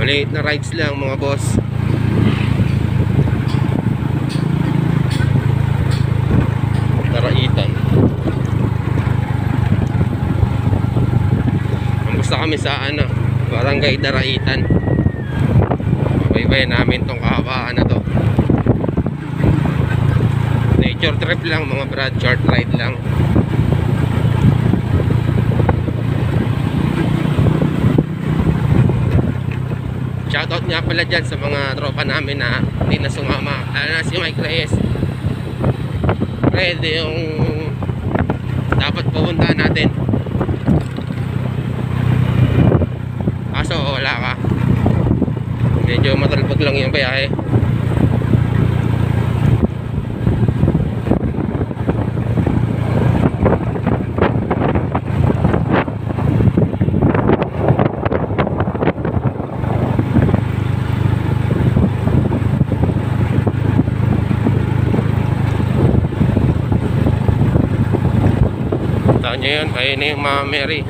Maliit na rides lang mga boss. Daraitan. Kamusta kami sa Barangay Daraitan. Baybay namin tong kahabaan na to. Nature trip lang mga brad, short ride lang. Shoutout nga pala dyan sa mga tropa namin na hindi na sumama. Na si Mike Reyes. Pwede yung dapat pupuntahan natin. Kaso wala ka. Medyo matalbog lang yung biyahe. Tahan nyo yun, ayun na yung Mama Mary.